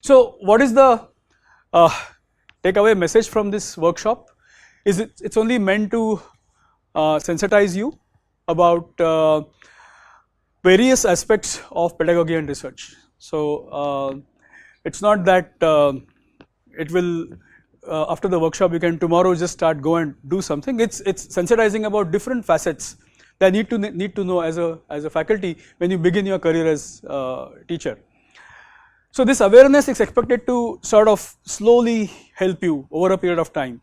So what is the takeaway message from this workshop? Is it's only meant to sensitize you about various aspects of pedagogy and research. So it's not that it will after the workshop you can tomorrow just start go and do something. It's sensitizing about different facets that need to know as a faculty when you begin your career as teacher. So this awareness is expected to sort of slowly help you over a period of time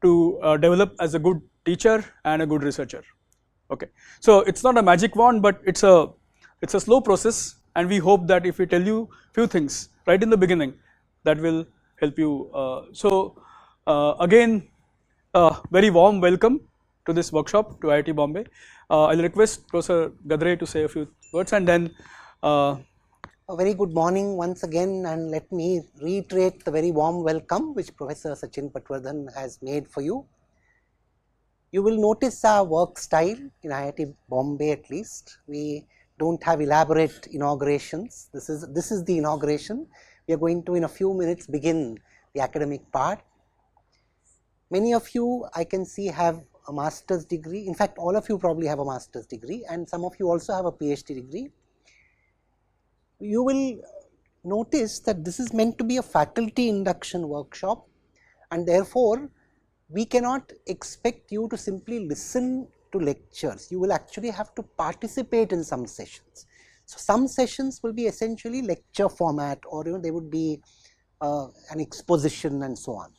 to develop as a good teacher and a good researcher. Okay, so it's not a magic wand, but it's a slow process, and we hope that if we tell you few things right in the beginning, that will help you. Again, very warm welcome to this workshop to IIT Bombay. I'll request Professor Gadre to say a few words, and then. A very good morning once again, and let me reiterate the very warm welcome which Professor Sachin Patwardhan has made for you. You will notice our work style in IIT Bombay at least. We don't have elaborate inaugurations. This is the inauguration. We are going to in a few minutes begin the academic part. Many of you I can see have a master's degree. In fact, all of you probably have a master's degree, and some of you also have a PhD degree. You will notice that this is meant to be a faculty induction workshop, and therefore we cannot expect you to simply listen to lectures. You will actually have to participate in some sessions. So some sessions will be essentially lecture format, or they would be an exposition and so on.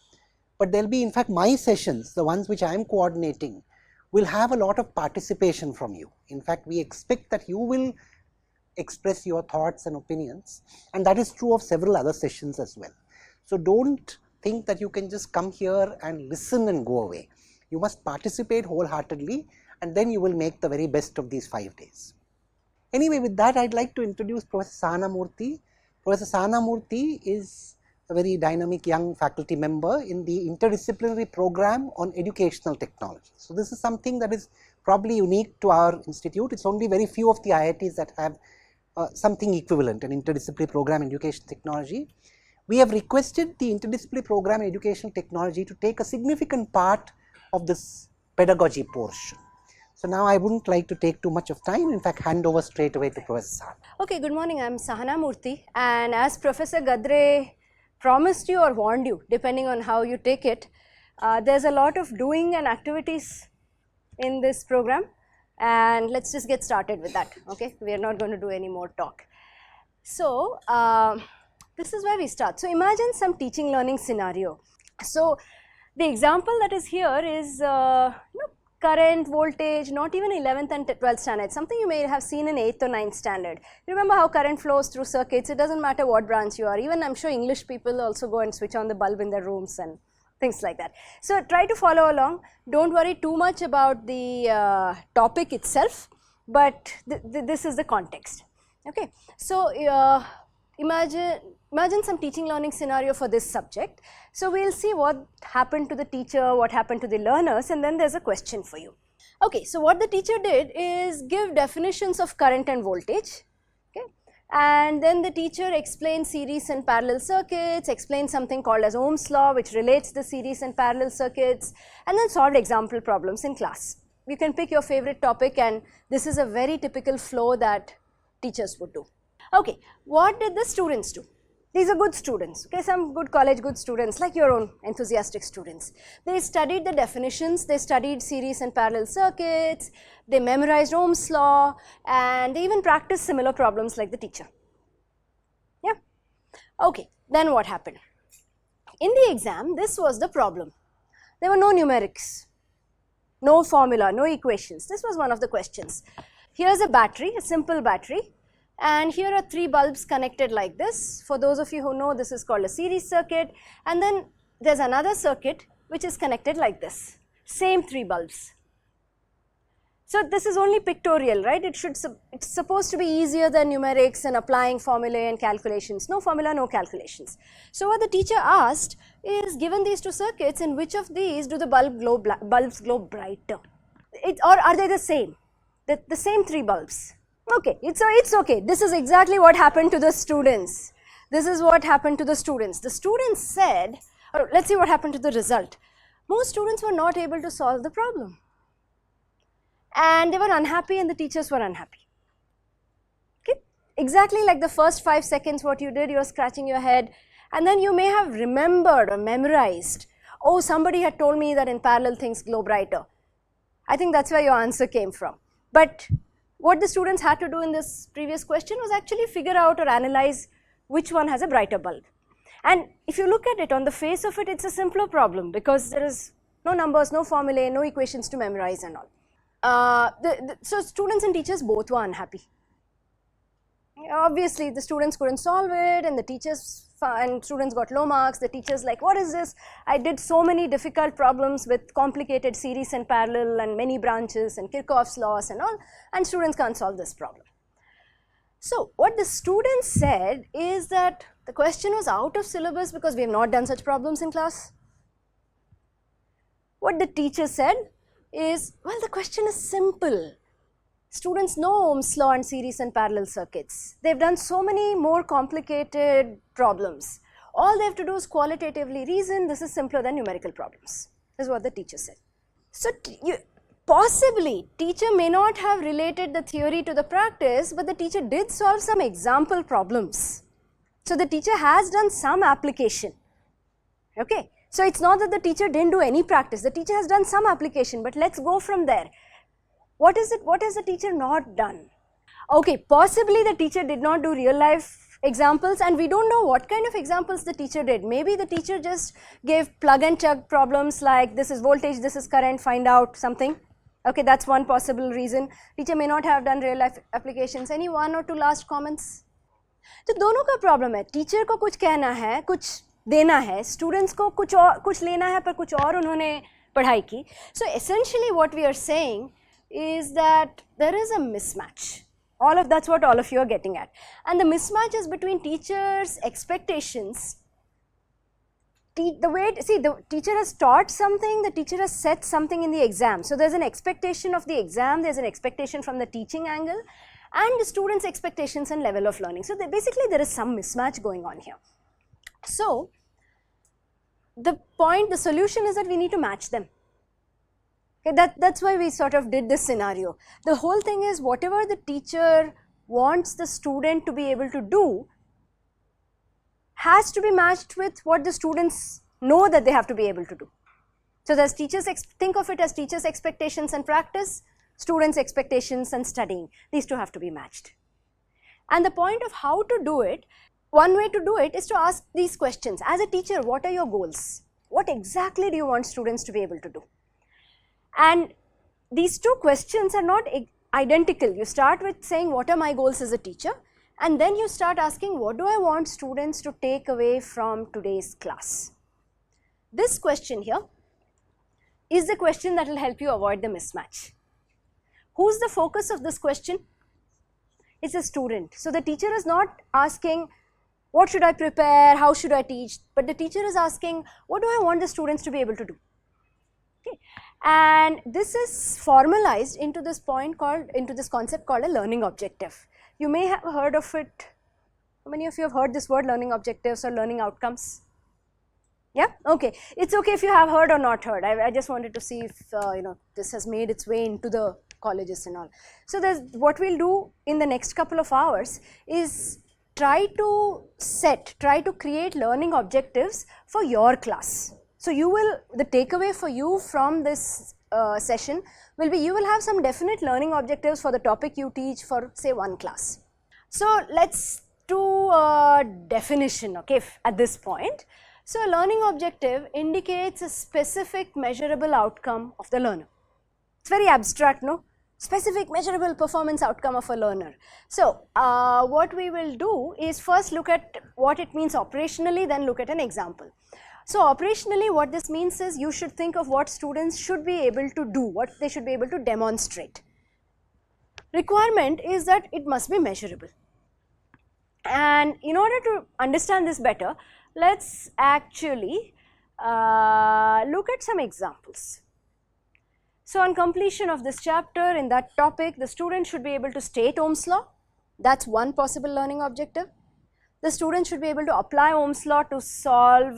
But there will be, in fact, my sessions, the ones which I am coordinating, will have a lot of participation from you. In fact, we expect that you will express your thoughts and opinions, and that is true of several other sessions as well. So don't think that you can just come here and listen and go away. You must participate wholeheartedly, and then you will make the very best of these 5 days. Anyway, with that, I'd like to introduce Professor Sahana Murthy. Professor Sahana Murthy is a very dynamic young faculty member in the interdisciplinary program on educational technology. So this is something that is probably unique to our institute. It's only very few of the IITs that have something equivalent, an interdisciplinary program in education technology. We have requested the interdisciplinary program in education technology to take a significant part of this pedagogy portion. So now I wouldn't like to take too much of time, in fact hand over straight away to Professor Sahana. Okay, good morning, I am Sahana Murthy, and as Professor Gadre promised you or warned you, depending on how you take it, there's a lot of doing and activities in this program. And let's just get started with that. Okay, we are not going to do any more talk. So this is where we start. So imagine some teaching learning scenario. So the example that is here is current, voltage, not even 11th and 12th standard, something you may have seen in 8th or 9th standard. You remember how current flows through circuits. It doesn't matter what branch you are. Even I'm sure English people also go and switch on the bulb in their rooms and things like that. So try to follow along. Don't worry too much about the topic itself, but this is the context. Okay, so imagine some teaching learning scenario for this subject. So we'll see what happened to the teacher, what happened to the learners, and then there's a question for you. Okay, so what the teacher did is give definitions of current and voltage. Okay, and then the teacher explained series and parallel circuits, explained something called as Ohm's law, which relates the series and parallel circuits, and then solved example problems in class. You can pick your favorite topic, and this is a very typical flow that teachers would do. Okay, what did the students do? These are good students, okay, some good college good students like your own enthusiastic students. They studied the definitions, they studied series and parallel circuits, they memorized Ohm's law, and they even practiced similar problems like the teacher. Yeah, okay, then what happened? In the exam, this was the problem. There were no numerics, no formula, no equations. This was one of the questions. Here's a battery, a simple battery. And here are 3 bulbs connected like this. For those of you who know, this is called a series circuit, and then there's another circuit which is connected like this, same 3 bulbs. So this is only pictorial, right? It's supposed to be easier than numerics and applying formulae and calculations. No formula, no calculations. So what the teacher asked is, given these 2 circuits, in which of these do the bulbs glow brighter? Or are they the same? The same 3 bulbs. Okay, it's okay. This is exactly what happened to the students. this is what happened to the students. The students said, or let's see what happened to the result. Most students were not able to solve the problem. And they were unhappy and the teachers were unhappy. Okay? Exactly like the first 5 seconds what you did, you were scratching your head, and then you may have remembered or memorized, oh, somebody had told me that in parallel things glow brighter. I think that's where your answer came from. But what the students had to do in this previous question was actually figure out or analyze which one has a brighter bulb. And if you look at it, on the face of it, it's a simpler problem because there is no numbers, no formulae, no equations to memorize and all. So students and teachers both were unhappy. Obviously, the students couldn't solve it and the teachers and students got low marks. The teachers like, what is this? I did so many difficult problems with complicated series and parallel and many branches and Kirchhoff's laws and all, and students can't solve this problem. So what the students said is that the question was out of syllabus because we have not done such problems in class. What the teacher said is, well, the question is simple. Students know Ohm's law and series and parallel circuits. They've done so many more complicated problems. All they have to do is qualitatively reason. This is simpler than numerical problems, is what the teacher said. So possibly, teacher may not have related the theory to the practice, but the teacher did solve some example problems. So the teacher has done some application. Okay. So it's not that the teacher didn't do any practice. The teacher has done some application, but let's go from there. What is it? What has the teacher not done? Okay, possibly the teacher did not do real life examples, and we don't know what kind of examples the teacher did. Maybe the teacher just gave plug and chug problems like this is voltage, this is current, find out something. Okay, that's one possible reason. Teacher may not have done real life applications. Any one or two last comments? तो दोनों का problem है. Teacher को कुछ कहना है, कुछ देना है, स्टूडेंट्स को कुछ लेना है, पर कुछ और उन्होंने पढ़ाई की. So essentially what we are saying is that there is a mismatch. That's what all of you are getting at. And the mismatch is between teachers' expectations. The teacher has taught something, the teacher has set something in the exam. So there's an expectation of the exam, there's an expectation from the teaching angle, and the students' expectations and level of learning. So basically there is some mismatch going on here. So the solution is that we need to match them. Okay, that's why we sort of did this scenario. The whole thing is whatever the teacher wants the student to be able to do has to be matched with what the students know that they have to be able to do. So there's think of it as teachers' expectations and practice, students' expectations and studying. These two have to be matched. And the point of how to do it, one way to do it is to ask these questions. As a teacher, what are your goals? What exactly do you want students to be able to do? And these two questions are not identical. You start with saying, what are my goals as a teacher? And then you start asking, what do I want students to take away from today's class? This question here is the question that will help you avoid the mismatch. Who's the focus of this question? It's a student. So the teacher is not asking, what should I prepare? How should I teach? But the teacher is asking, what do I want the students to be able to do? Okay. And this is formalized into this concept called a learning objective. You may have heard of it. How many of you have heard this word, learning objectives or learning outcomes? Yeah, okay. It's okay if you have heard or not heard. I just wanted to see if this has made its way into the colleges and all. So what we'll do in the next couple of hours is try to create learning objectives for your class. So the takeaway for you from this session will be, you will have some definite learning objectives for the topic you teach for say one class. So let's do a definition, okay, at this point. So a learning objective indicates a specific measurable outcome of the learner. It's very abstract, no? Specific measurable performance outcome of a learner. So what we will do is first look at what it means operationally, then look at an example. So operationally what this means is you should think of what students should be able to do, what they should be able to demonstrate. Requirement is that it must be measurable. And in order to understand this better, let's actually look at some examples. So on completion of this chapter, in that topic, the student should be able to state Ohm's law. That's one possible learning objective. The student should be able to apply Ohm's law to solve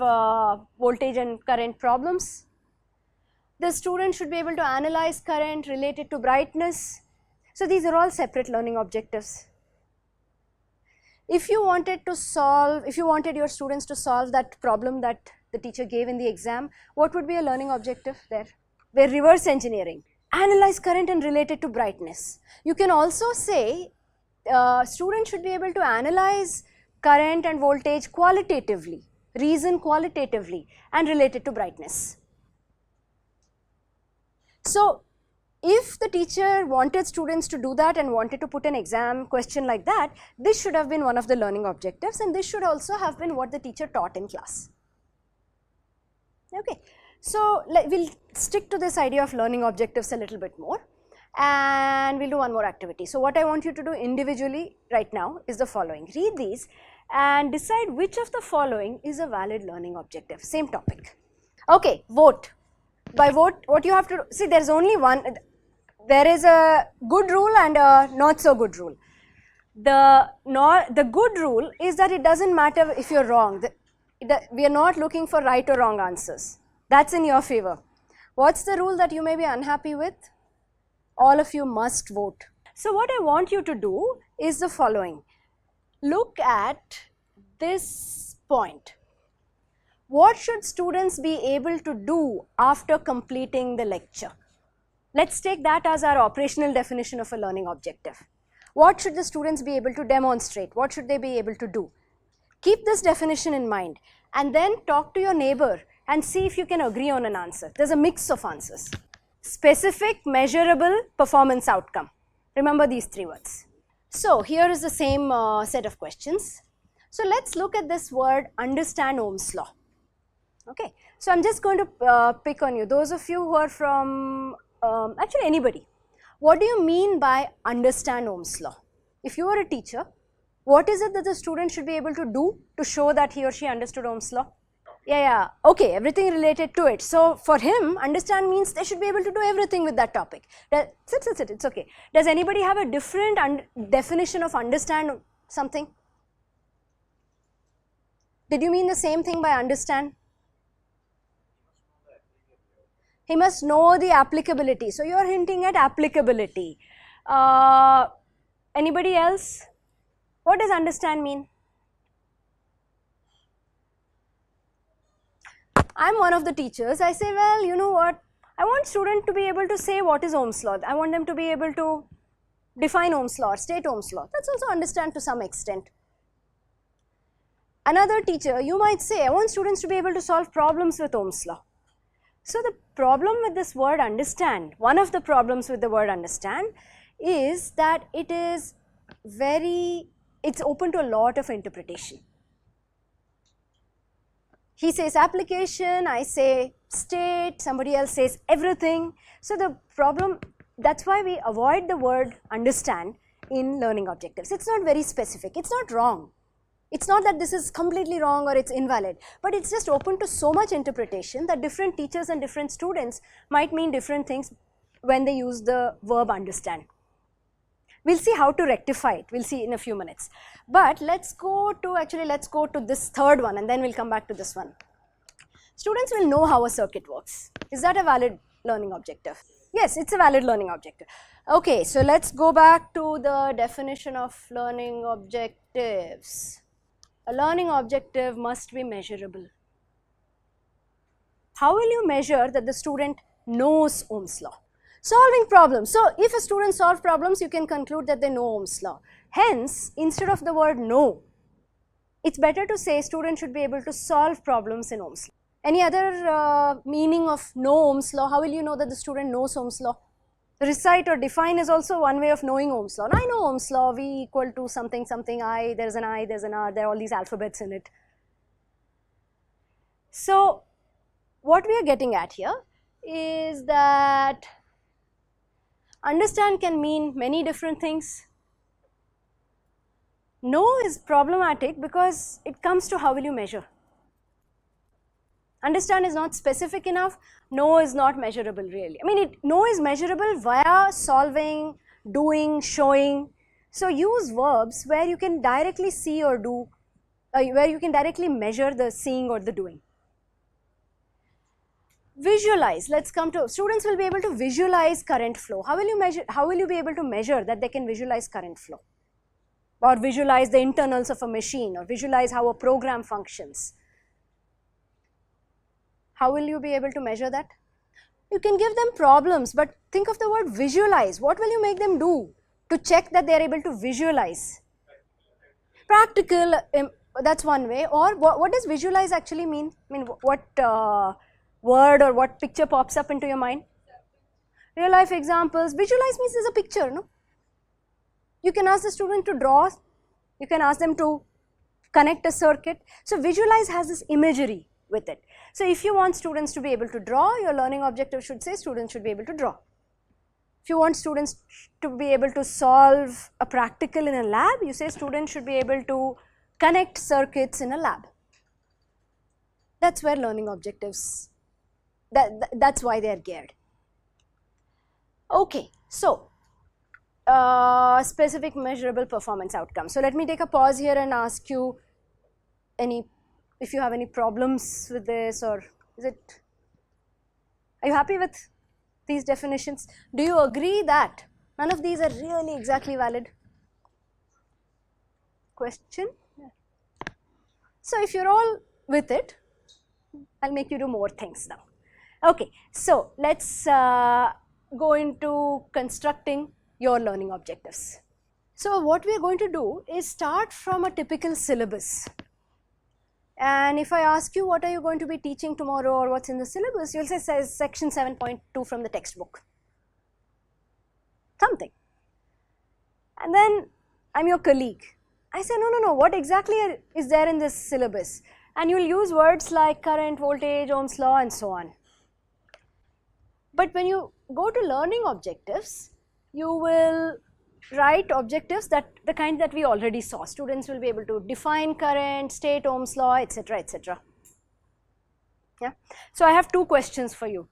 voltage and current problems. The student should be able to analyze current related to brightness. So these are all separate learning objectives. If you wanted your students to solve that problem that the teacher gave in the exam, what would be a learning objective there? We're reverse engineering. Analyze current and relate it to brightness. You can also say students should be able to analyze current and voltage qualitatively, reason qualitatively, and relate it to brightness. So if the teacher wanted students to do that and wanted to put an exam question like that, this should have been one of the learning objectives, and this should also have been what the teacher taught in class. Okay, so we'll stick to this idea of learning objectives a little bit more, and we'll do one more activity. So what I want you to do individually right now is the following. Read these and decide which of the following is a valid learning objective. Same topic. Okay, vote. By vote, what you have to do, see, there's only one. There is a good rule and a not so good rule. The good rule is that it doesn't matter if you're wrong. We are not looking for right or wrong answers. That's in your favor. What's the rule that you may be unhappy with? All of you must vote. So what I want you to do is the following. Look at this point. What should students be able to do after completing the lecture? Let's take that as our operational definition of a learning objective. What should the students be able to demonstrate? What should they be able to do? Keep this definition in mind and then talk to your neighbor and see if you can agree on an answer. There's a mix of answers. Specific, measurable, performance outcome. Remember these three words. So here is the same set of questions. So let's look at this word, understand Ohm's law. Okay, so I'm just going to pick on you. Those of you who are from, actually anybody. What do you mean by understand Ohm's law? If you are a teacher, what is it that the student should be able to do to show that he or she understood Ohm's law? Yeah, okay, everything related to it. So for him, understand means they should be able to do everything with that topic. Sit, it's okay. Does anybody have a different definition of understand something? Did you mean the same thing by understand? He must know the applicability. So you are hinting at applicability. Anybody else? What does understand mean? I'm one of the teachers. I say, well, you know what? I want student to be able to say what is Ohm's law. I want them to be able to define Ohm's law or state Ohm's law. That's also understand to some extent. Another teacher, you might say, I want students to be able to solve problems with Ohm's law. So the problem with this word understand, one of the problems with the word understand is that it's open to a lot of interpretation. He says application, I say state, somebody else says everything. So the problem, that's why we avoid the word understand in learning objectives. It's not very specific, it's not wrong. It's not that this is completely wrong or it's invalid, but it's just open to so much interpretation that different teachers and different students might mean different things when they use the verb understand. We'll see how to rectify it, we'll see in a few minutes. But let's go to this third one and then we'll come back to this one. Students will know how a circuit works. Is that a valid learning objective? Yes, it's a valid learning objective. Okay, so let's go back to the definition of learning objectives. A learning objective must be measurable. How will you measure that the student knows Ohm's law? Solving problems. So if a student solves problems, you can conclude that they know Ohm's law. Hence, instead of the word know, it's better to say student should be able to solve problems in Ohm's law. Any other meaning of know Ohm's law? How will you know that the student knows Ohm's law? Recite or define is also one way of knowing Ohm's law. Now, I know Ohm's law, V equal to something, something, I, there's an I, there's an R, there are all these alphabets in it. So, what we are getting at here is that understand can mean many different things. Know is problematic because it comes to how will you measure. Understand is not specific enough, know is not measurable really. I mean, know is measurable via solving, doing, showing. So use verbs where you can directly see or do where you can directly measure the seeing or the doing. Visualize, let's come to, students will be able to visualize current flow. How will you be able to measure that they can visualize current flow? Or visualize the internals of a machine, or visualize how a program functions? How will you be able to measure that? You can give them problems, but think of the word visualize. What will you make them do to check that they are able to visualize? Practical, that's one way. Or what does visualize actually mean? I mean, what word or what picture pops up into your mind? Real life examples. Visualize means there's a picture, no? You can ask the student to draw, you can ask them to connect a circuit. So visualize has this imagery with it. So if you want students to be able to draw, your learning objective should say students should be able to draw. If you want students to be able to solve a practical in a lab, you say students should be able to connect circuits in a lab. That's where learning objectives, that's why they are geared. Okay, so specific measurable performance outcomes. So let me take a pause here and ask you if you have any problems with this, or are you happy with these definitions? Do you agree that none of these are really exactly valid? Question? Yeah. So if you're all with it, I'll make you do more things now. Okay, so let's go into constructing your learning objectives. So what we are going to do is start from a typical syllabus. And if I ask you what are you going to be teaching tomorrow or what's in the syllabus, you'll say section 7.2 from the textbook. Something. And then I'm your colleague. I say, no, what exactly is there in this syllabus? And you'll use words like current, voltage, Ohm's law, and so on. But when you go to learning objectives, you will write objectives that the kind that we already saw. Students will be able to define current, state Ohm's law, etc., etc. Yeah. So I have two questions for you.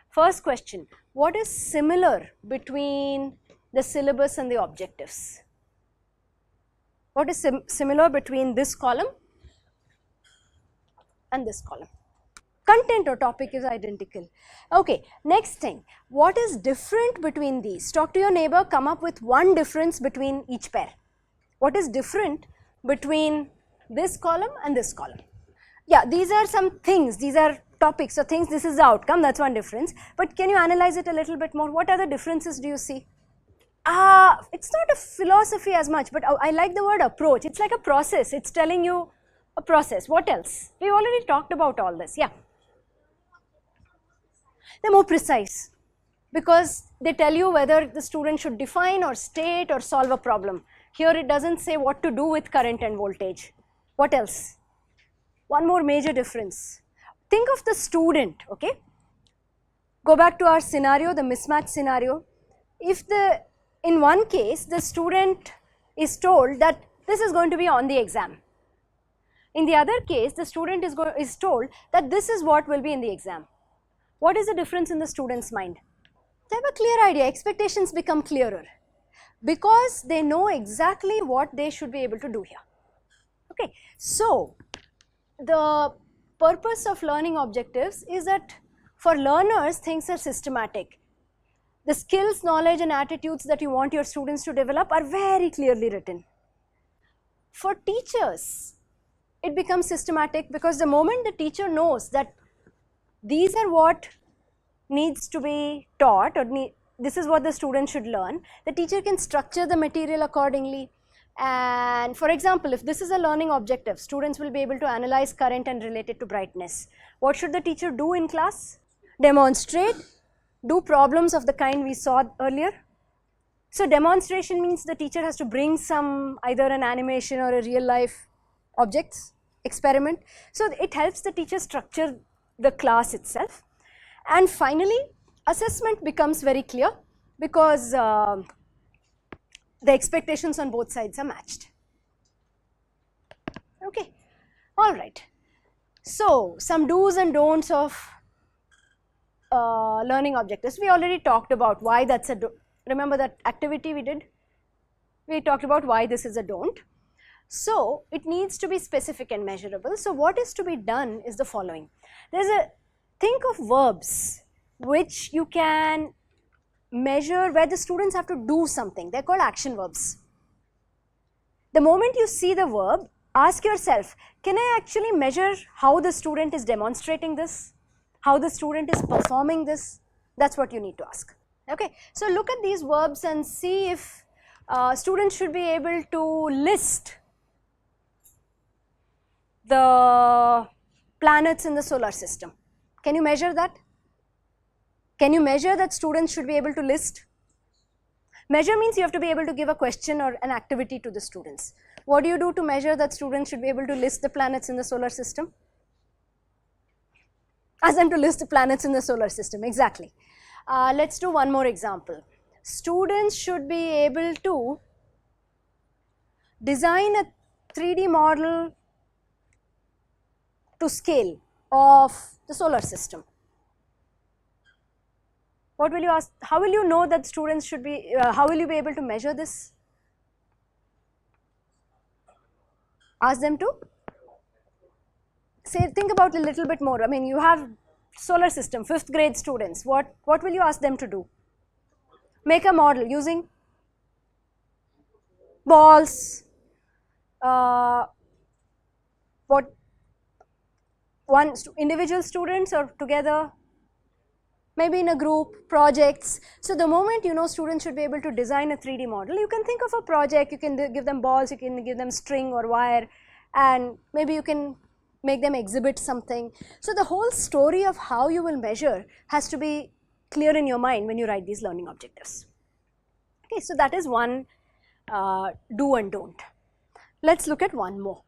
First question, what is similar between the syllabus and the objectives? What is similar between this column and this column? Content or topic is identical. Okay, next thing, what is different between these? Talk to your neighbor, come up with one difference between each pair. What is different between this column and this column? Yeah, these are some things, these are topics or things, this is the outcome, that's one difference. But can you analyze it a little bit more? What other differences do you see? It's not a philosophy as much, but I like the word approach. It's like a process, it's telling you a process. What else? We've already talked about all this, yeah. They're more precise because they tell you whether the student should define or state or solve a problem. Here it doesn't say what to do with current and voltage. What else? One more major difference. Think of the student, okay? Go back to our scenario, the mismatch scenario. If in one case, the student is told that this is going to be on the exam. In the other case, the student is told that this is what will be in the exam. What is the difference in the student's mind? They have a clear idea, expectations become clearer because they know exactly what they should be able to do here. Okay, so the purpose of learning objectives is that for learners, things are systematic. The skills, knowledge and attitudes that you want your students to develop are very clearly written. For teachers, it becomes systematic because the moment the teacher knows that these are what needs to be taught or this is what the student should learn, the teacher can structure the material accordingly. And for example, if this is a learning objective, students will be able to analyze current and relate it to brightness. What should the teacher do in class? Demonstrate, do problems of the kind we saw earlier. So demonstration means the teacher has to bring some either an animation or a real life objects, experiment. So it helps the teacher structure the class itself. And finally, assessment becomes very clear because the expectations on both sides are matched. Okay, all right. So some do's and don'ts of learning objectives. We already talked about why that's a remember that activity we did? We talked about why this is a don't. So it needs to be specific and measurable. So what is to be done is the following. Think of verbs which you can measure where the students have to do something. They're called action verbs. The moment you see the verb, ask yourself, can I actually measure how the student is demonstrating this? How the student is performing this? That's what you need to ask. Okay, so look at these verbs and see if students should be able to list the planets in the solar system. Can you measure that? Can you measure that students should be able to list? Measure means you have to be able to give a question or an activity to the students. What do you do to measure that students should be able to list the planets in the solar system? Ask them to list the planets in the solar system, exactly. Let's do one more example. Students should be able to design a 3D model to scale of the solar system. What will you ask? How will you know that students should be, how will you be able to measure this? Ask them to say, think about it a little bit more. I mean, you have solar system, 5th grade students. What will you ask them to do? Make a model using balls, individual students or together, maybe in a group, projects. So the moment you know students should be able to design a 3D model, you can think of a project, you can give them balls, you can give them string or wire, and maybe you can make them exhibit something. So the whole story of how you will measure has to be clear in your mind when you write these learning objectives. Okay, so that is one do and don't. Let's look at one more.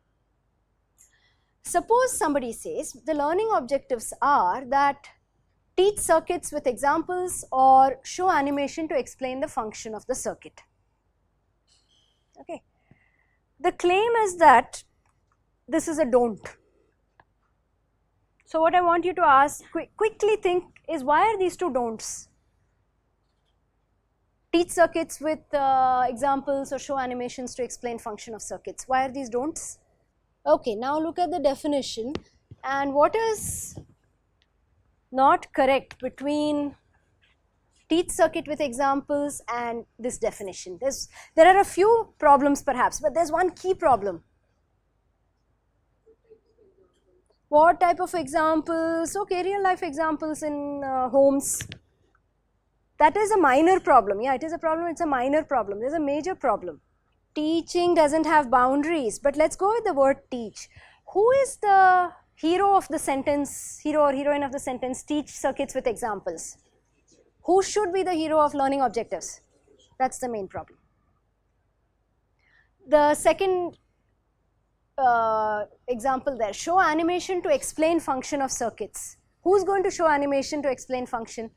Suppose somebody says the learning objectives are that teach circuits with examples or show animation to explain the function of the circuit. Okay. The claim is that this is a don't. So what I want you to ask, quickly think is, why are these two don'ts? Teach circuits with examples or show animations to explain function of circuits. Why are these don'ts? Okay, now look at the definition and what is not correct between teach circuit with examples and this definition. There are a few problems perhaps, but there's one key problem. What type of examples? Okay, real life examples in homes. That is a minor problem. Yeah, it is a problem, it's a minor problem. There's a major problem. Teaching doesn't have boundaries, but let's go with the word teach. Who is the hero of the sentence, hero or heroine of the sentence, teach circuits with examples? Who should be the hero of learning objectives? That's the main problem. The second example there, show animation to explain function of circuits. Who's going to show animation to explain function?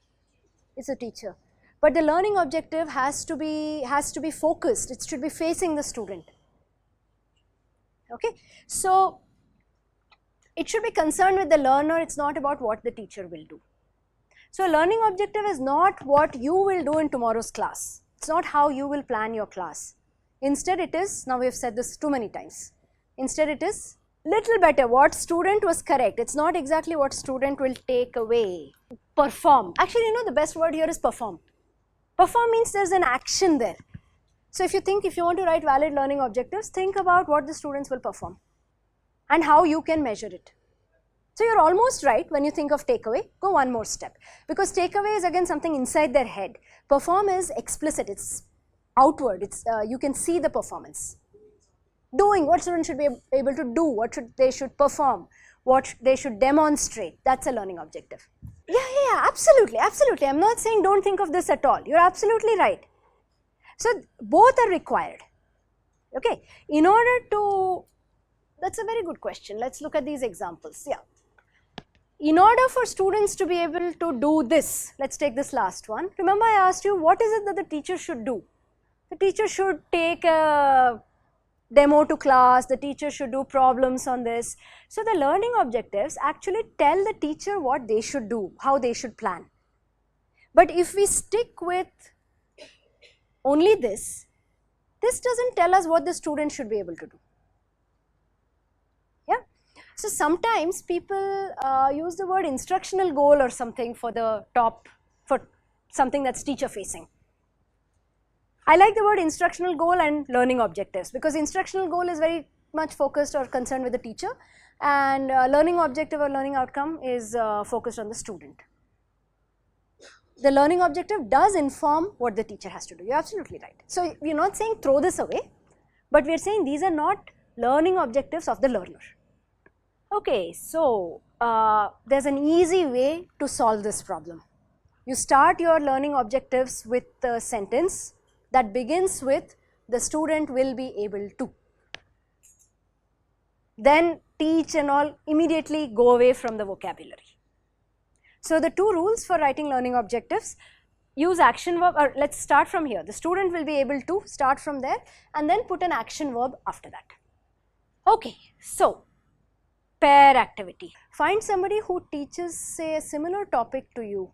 It's a teacher. But the learning objective has to be focused. It should be facing the student. Okay, so it should be concerned with the learner. It's not about what the teacher will do. So a learning objective is not what you will do in tomorrow's class. It's not how you will plan your class. Instead it is, now we have said this too many times, instead it is little better what student was correct. It's not exactly what student will take away. Perform. Actually, you know, the best word here is perform. Perform means there's an action there. So if you want to write valid learning objectives, think about what the students will perform and how you can measure it. So you're almost right when you think of takeaway. Go one more step, because takeaway is again something inside their head. Perform is explicit, it's outward, it's you can see the performance. Doing, what students should be able to do, what they should perform, what they should demonstrate, that's a learning objective. Yeah, absolutely. I'm not saying don't think of this at all. You're absolutely right. So both are required. Okay, in order to, that's a very good question. Let's look at these examples. Yeah. In order for students to be able to do this, let's take this last one. Remember I asked you, what is it that the teacher should do? The teacher should take a demo to class, the teacher should do problems on this. So the learning objectives actually tell the teacher what they should do, how they should plan. But if we stick with only this doesn't tell us what the student should be able to do. So sometimes people use the word instructional goal or something for the top, for something that's teacher facing. I like the word instructional goal and learning objectives, because instructional goal is very much focused or concerned with the teacher, and learning objective or learning outcome is focused on the student. The learning objective does inform what the teacher has to do. You're absolutely right. So we're not saying throw this away, but we're saying these are not learning objectives of the learner. Okay, so there's an easy way to solve this problem. You start your learning objectives with a sentence that begins with the student will be able to. Then teach and all immediately go away from the vocabulary. So the two rules for writing learning objectives: use action verb, or let's start from here. The student will be able to, start from there, and then put an action verb after that. Okay, so pair activity. Find somebody who teaches, say, a similar topic to you.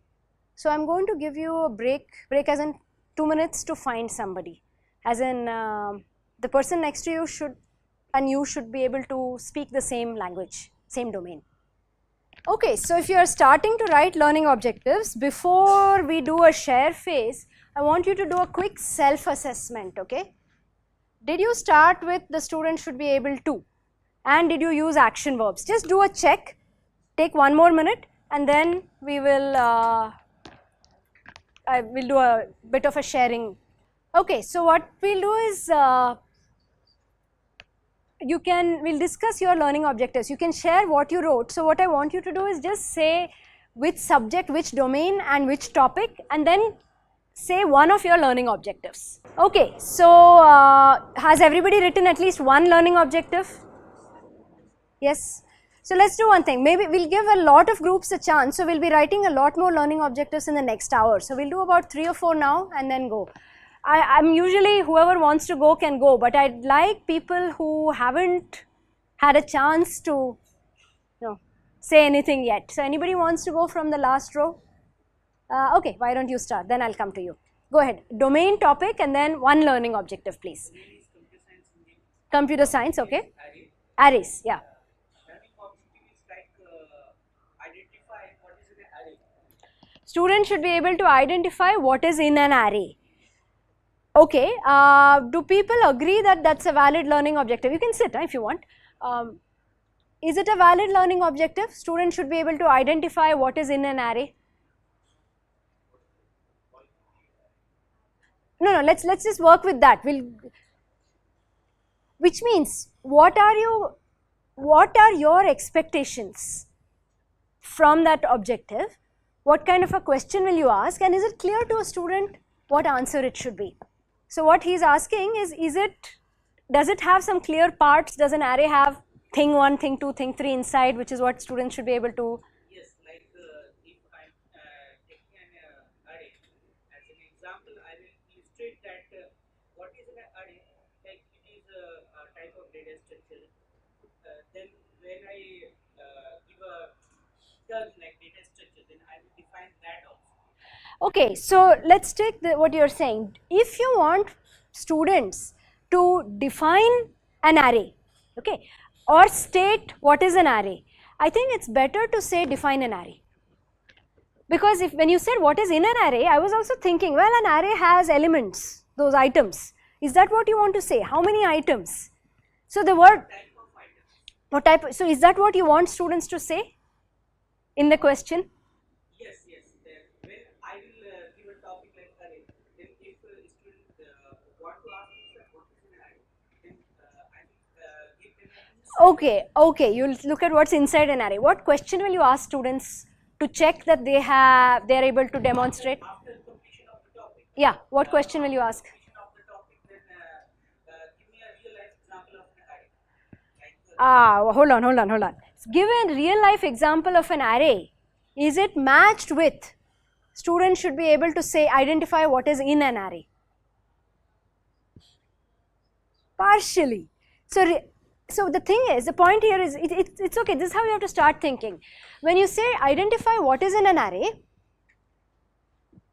So I'm going to give you a break as in 2 minutes to find somebody, as in the person next to you should, and you should be able to speak the same language, same domain. Okay, so if you are starting to write learning objectives, before we do a share phase, I want you to do a quick self-assessment, okay? Did you start with the student should be able to, and did you use action verbs? Just do a check, take 1 more minute, and then we will I will do a bit of a sharing. Okay, so what we'll do is we'll discuss your learning objectives. You can share what you wrote. So what I want you to do is just say which subject, which domain and which topic, and then say one of your learning objectives. Okay, so has everybody written at least one learning objective? Yes. So let's do one thing. Maybe we'll give a lot of groups a chance. So we'll be writing a lot more learning objectives in the next hour. So we'll do about 3 or 4 now and then go. I'm usually, whoever wants to go can go, but I'd like people who haven't had a chance to say anything yet. So anybody wants to go from the last row? Okay, why don't you start, then I'll come to you. Go ahead, domain, topic, and then one learning objective, please. Computer science, okay. Arrays, yeah. Student should be able to identify what is in an array. Okay, do people agree that that's a valid learning objective? You can sit if you want. Is it a valid learning objective? Student should be able to identify what is in an array. No, let's just work with that. Which means, what are your expectations from that objective? What kind of a question will you ask, and is it clear to a student what answer it should be? So what he is asking is does it have some clear parts? Does an array have thing 1, thing 2, thing 3 inside, which is what students should be able to? Yes, like if I am taking an array as an example, I will illustrate that what is an array, like it is a type of data structure. Then when I give a term like data structure, then I will define that also. Okay, so let's take what you're saying. If you want students to define an array, okay, or state what is an array, I think it's better to say define an array. Because when you said what is in an array, I was also thinking, well, an array has elements, those items. Is that what you want to say? How many items? So the word, what type? So is that what you want students to say in the question? Yes. When I will give a topic like array, then if a student want to ask me what is an array, then I will give them an Okay, you'll look at what's inside an array. What question will you ask students to check that they are able to demonstrate? After completion of the topic. Yeah, what question will you ask? Of the topic, then give me a real life example of an array. Hold on. Give a real life example of an array. Is it matched with? Students should be able to say, identify what is in an array. Partially. So the thing is, the point here is, it's okay, this is how you have to start thinking. When you say identify what is in an array,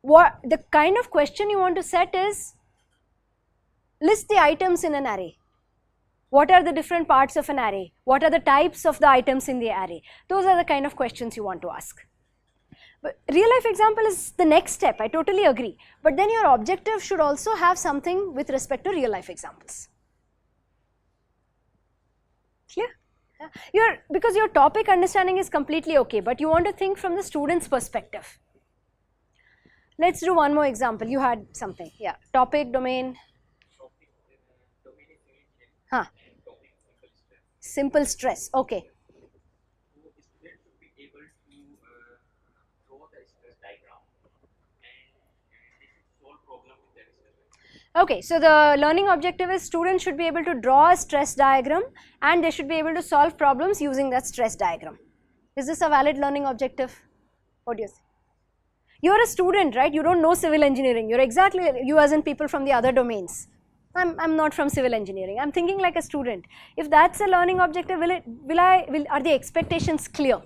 the kind of question you want to set is, list the items in an array. What are the different parts of an array? What are the types of the items in the array? Those are the kind of questions you want to ask. But real life example is the next step, I totally agree. But then your objective should also have something with respect to real life examples. Clear? Because your topic understanding is completely okay, but you want to think from the student's perspective. Let's do one more example. You had something, yeah. Topic, domain. Huh. Simple stress, okay. Okay, so the learning objective is students should be able to draw a stress diagram and they should be able to solve problems using that stress diagram. Is this a valid learning objective? What do you say? You're a student, right? You don't know civil engineering. You're exactly, you as in people from the other domains. I'm not from civil engineering. I'm thinking like a student. If that's a learning objective, are the expectations clear?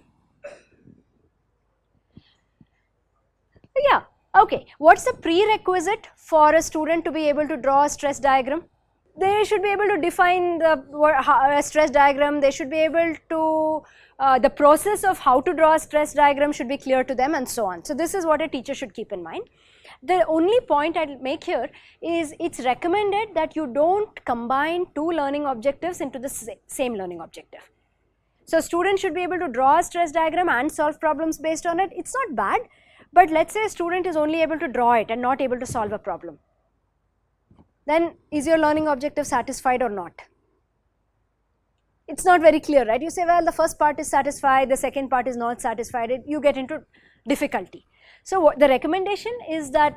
Yeah. Okay, what's the prerequisite for a student to be able to draw a stress diagram? They should be able to define a stress diagram, they should be able to, the process of how to draw a stress diagram should be clear to them and so on. So this is what a teacher should keep in mind. The only point I'll make here is it's recommended that you don't combine two learning objectives into the same learning objective. So students should be able to draw a stress diagram and solve problems based on it. It's not bad. But let's say a student is only able to draw it and not able to solve a problem. Then is your learning objective satisfied or not? It's not very clear, right? You say, well, the first part is satisfied, the second part is not satisfied, you get into difficulty. So the recommendation is that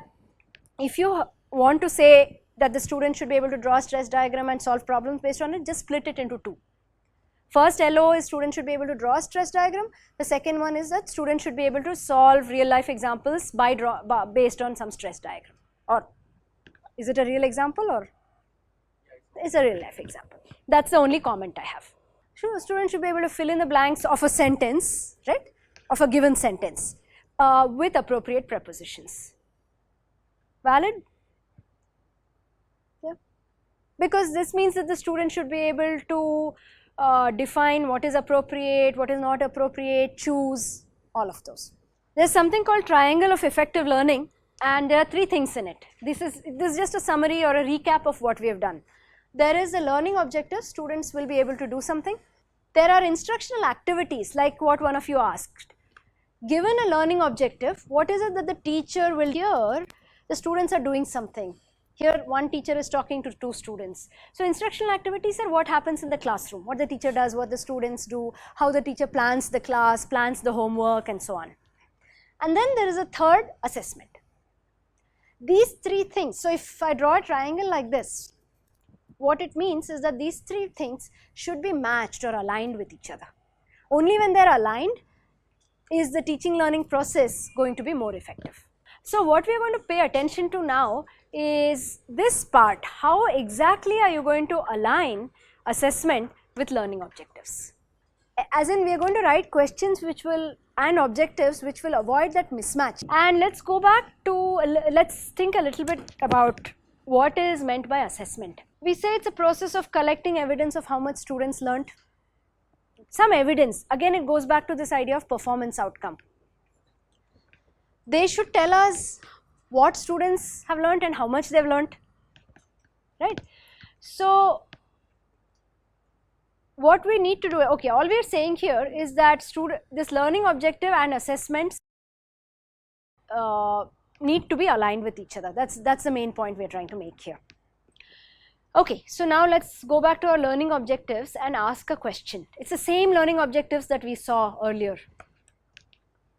if you want to say that the student should be able to draw a stress diagram and solve problems based on it, just split it into two. First LO is student should be able to draw a stress diagram. The second one is that student should be able to solve real life examples based on some stress diagram. Or is it a real example or? It's a real life example. That's the only comment I have. So student should be able to fill in the blanks of a sentence, right? Of a given sentence with appropriate prepositions. Valid? Yeah. Because this means that the student should be able to define what is appropriate, what is not appropriate, choose, all of those. There's something called triangle of effective learning and there are three things in it. This is just a summary or a recap of what we have done. There is a learning objective, students will be able to do something. There are instructional activities like what one of you asked. Given a learning objective, what is it that the teacher will hear? The students are doing something. Here one teacher is talking to two students. So instructional activities are what happens in the classroom, what the teacher does, what the students do, how the teacher plans the class, plans the homework and so on. And then there is a third, assessment. These three things, so if I draw a triangle like this, what it means is that these three things should be matched or aligned with each other. Only when they are aligned is the teaching learning process going to be more effective. So what we are going to pay attention to now is this part. How exactly are you going to align assessment with learning objectives? As in, we are going to write questions and objectives which will avoid that mismatch. And let's go back to, let's think a little bit about what is meant by assessment. We say it's a process of collecting evidence of how much students learnt. Some evidence, again it goes back to this idea of performance outcome. They should tell us what students have learnt and how much they've learnt, right? So what we need to do, okay, all we are saying here is that this learning objective and assessments need to be aligned with each other. That's the main point we are trying to make here. Okay, so now let's go back to our learning objectives and ask a question. It's the same learning objectives that we saw earlier.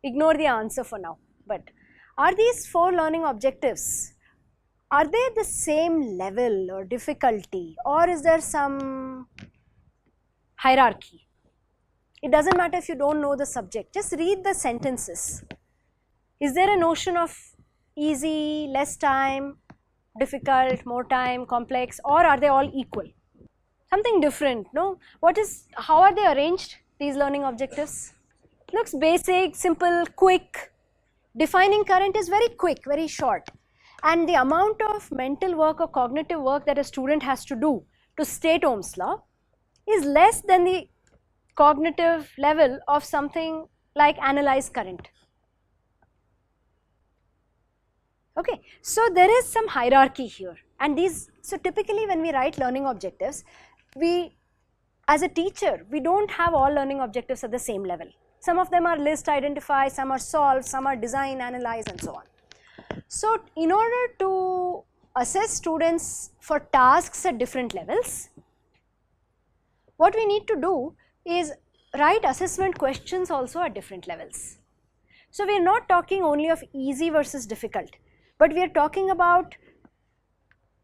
Ignore the answer for now, but are these 4 learning objectives, are they the same level or difficulty, or is there some hierarchy? It doesn't matter if you don't know the subject, just read the sentences. Is there a notion of easy, less time, difficult, more time, complex, or are they all equal? Something different, no? How are they arranged, these learning objectives? Looks basic, simple, quick. Defining current is very quick, very short. And the amount of mental work or cognitive work that a student has to do to state Ohm's law is less than the cognitive level of something like analyze current. Okay, so there is some hierarchy here, and so typically when we write learning objectives, as a teacher, we don't have all learning objectives at the same level. Some of them are list, identify, some are solve, some are design, analyze, and so on. So in order to assess students for tasks at different levels, what we need to do is write assessment questions also at different levels. So we are not talking only of easy versus difficult, but we are talking about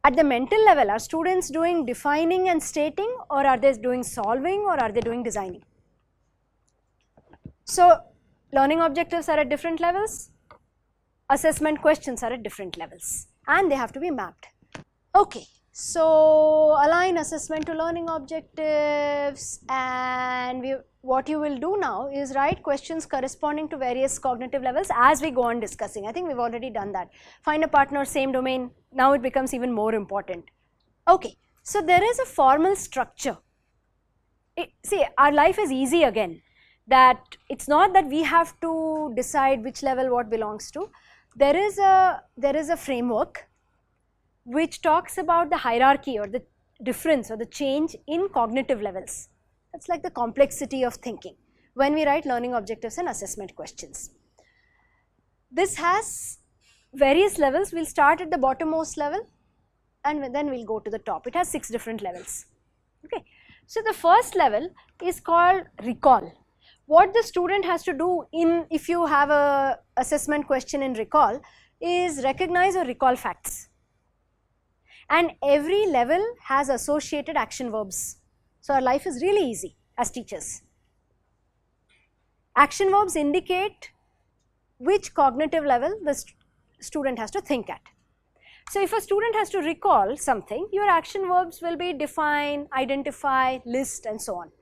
at the mental level, are students doing defining and stating, or are they doing solving, or are they doing designing? So learning objectives are at different levels, assessment questions are at different levels, and they have to be mapped. Okay, so align assessment to learning objectives, and what you will do now is write questions corresponding to various cognitive levels as we go on discussing. I think we've already done that. Find a partner, same domain, now it becomes even more important. Okay, so there is a formal structure. See, our life is easy again, that it's not that we have to decide which level what belongs to. There is a framework which talks about the hierarchy or the difference or the change in cognitive levels. That's like the complexity of thinking when we write learning objectives and assessment questions. This has various levels. We'll start at the bottommost level and then we'll go to the top. It has 6 different levels. Okay. So the first level is called recall. What the student has to do if you have a assessment question in recall is recognize or recall facts. And every level has associated action verbs. So our life is really easy as teachers. Action verbs indicate which cognitive level the student has to think at. So if a student has to recall something, your action verbs will be define, identify, list, and so on.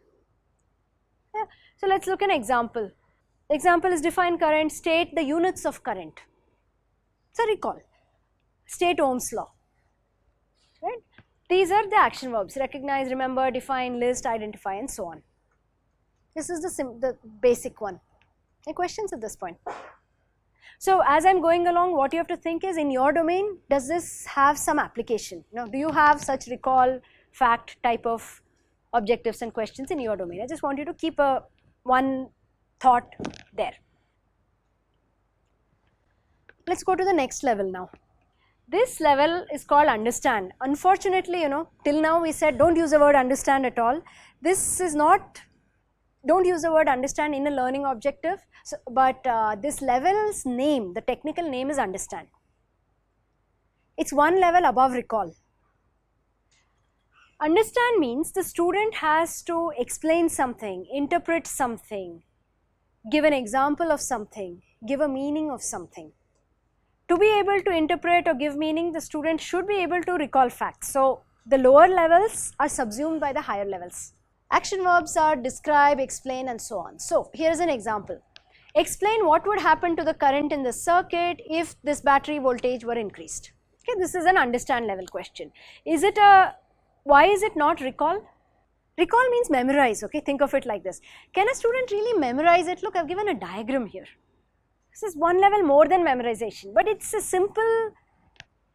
Yeah. So let's look at an example. Example is define current, state the units of current. So recall, state Ohm's law. Right? These are the action verbs: recognize, remember, define, list, identify, and so on. This is the basic one. Any questions at this point? So as I'm going along, what you have to think is, in your domain, does this have some application? Do you have such recall, fact type of objectives and questions in your domain? I just want you to keep one thought there. Let's go to the next level now. This level is called understand. Unfortunately, till now we said don't use the word understand at all. This is not, don't use the word understand in a learning objective, but this level's name, the technical name is understand. It's one level above recall. Understand means the student has to explain something, interpret something, give an example of something, give a meaning of something. To be able to interpret or give meaning, the student should be able to recall facts. So the lower levels are subsumed by the higher levels. Action verbs are describe, explain, and so on. So here is an example. Explain what would happen to the current in the circuit if this battery voltage were increased. Okay, this is an understand level question. Why is it not recall? Recall means memorize, okay, think of it like this. Can a student really memorize it? Look, I've given a diagram here. This is one level more than memorization, but it's a simple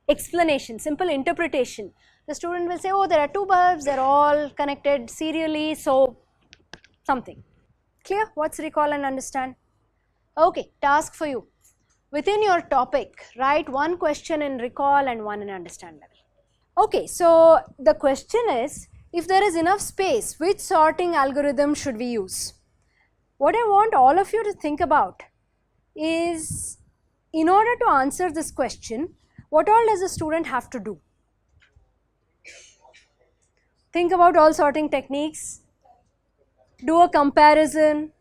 explanation, simple interpretation. The student will say, oh, there are 2 bulbs, they're all connected serially, so something. Clear? What's recall and understand? Okay, task for you. Within your topic, write one question in recall and one in understand level. Okay, so the question is, if there is enough space, which sorting algorithm should we use? What I want all of you to think about is, in order to answer this question, what all does a student have to do? Think about all sorting techniques, do a comparison,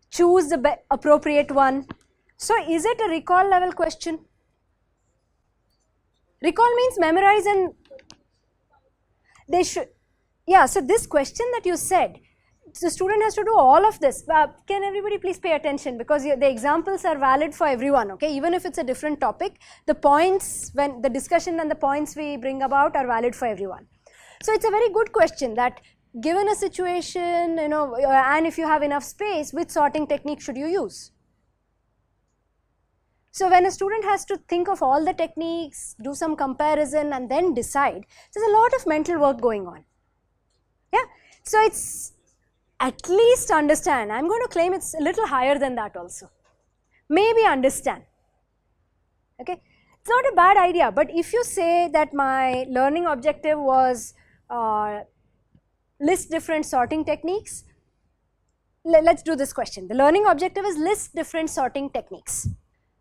choose the appropriate one. So is it a recall level question? Recall means memorize, and they should, yeah, so this question that you said, the student has to do all of this. Can everybody please pay attention, because the examples are valid for everyone, okay? Even if it's a different topic, the points, when the discussion and the points we bring about are valid for everyone. So it's a very good question that given a situation, and if you have enough space, which sorting technique should you use? So when a student has to think of all the techniques, do some comparison and then decide, there's a lot of mental work going on. Yeah, so it's at least understand. I'm going to claim it's a little higher than that also. Maybe understand. Okay, it's not a bad idea, but if you say that my learning objective was list different sorting techniques, let's do this question. The learning objective is list different sorting techniques.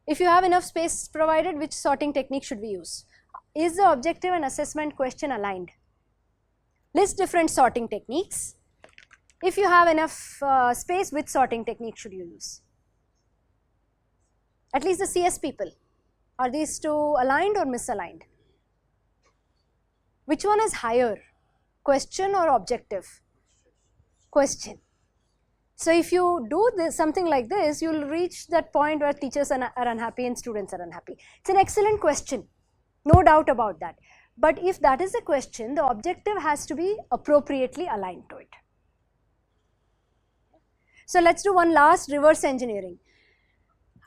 If you have enough space provided, which sorting technique should we use? Is the objective and assessment question aligned? List different sorting techniques. If you have enough space, which sorting technique should you use? At least the CS people. Are these two aligned or misaligned? Which one is higher? Question or objective? Question. So if you do this, something like this, you will reach that point where teachers are unhappy and students are unhappy. It's an excellent question, no doubt about that. But if that is the question, the objective has to be appropriately aligned to it. So let's do one last reverse engineering.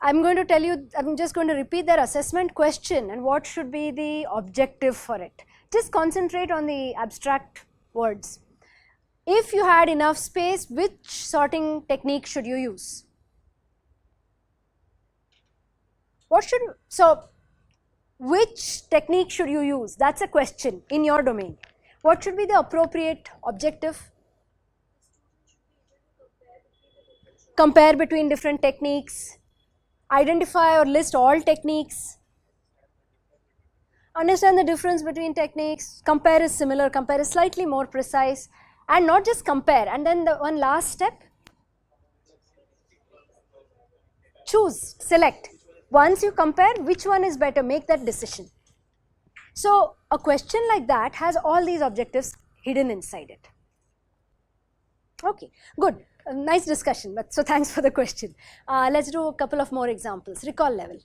I'm going to tell you, I'm just going to repeat their assessment question and what should be the objective for it. Just concentrate on the abstract words. If you had enough space, which sorting technique should you use? Which technique should you use? That's a question in your domain. What should be the appropriate objective? Compare between different techniques. Identify or list all techniques. Understand the difference between techniques. Compare is similar, compare is slightly more precise. And not just compare, and then the one last step, choose, select. Once you compare, which one is better, make that decision. So a question like that has all these objectives hidden inside it. Okay, good, nice discussion, but so thanks for the question. Let's do a couple of more examples. Recall level.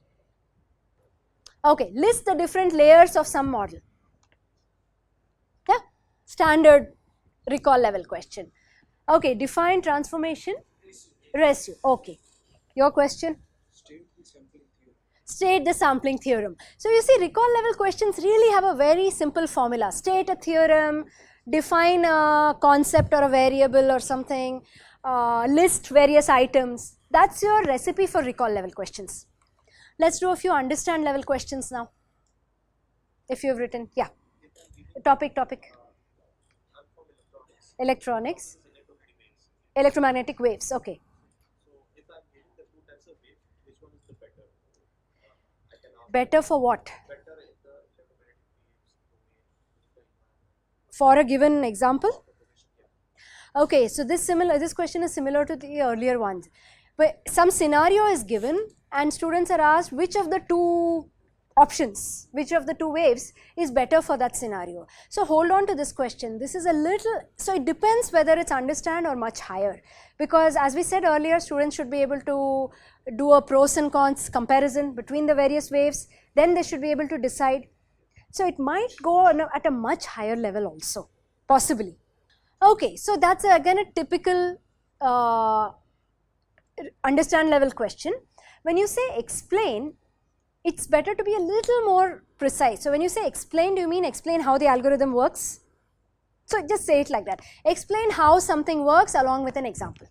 Okay, list the different layers of some model. Yeah, standard recall level question. Okay, define transformation ratio. Okay, your question? State the sampling theorem. So you see, recall level questions really have a very simple formula. State a theorem, define a concept or a variable or something, list various items. That's your recipe for recall level questions. Let's do a few understand level questions now. If you've written, yeah. Topic. Electronics, electromagnetic waves, okay. So if I'm given the two types of waves, which one is the better? I can ask Better for what? better in the electromagnetic waves domain. For a given example? Okay, so this question is similar to the earlier ones. But some scenario is given and students are asked which of the two options, which of the two waves is better for that scenario. So hold on to this question. This is a little, so it depends whether it's understand or much higher. Because as we said earlier, students should be able to do a pros and cons comparison between the various waves. Then they should be able to decide. So it might go at a much higher level also, possibly. Okay, so that's again a typical understand level question. When you say explain, it's better to be a little more precise. So when you say explain, do you mean explain how the algorithm works? So just say it like that. Explain how something works along with an example.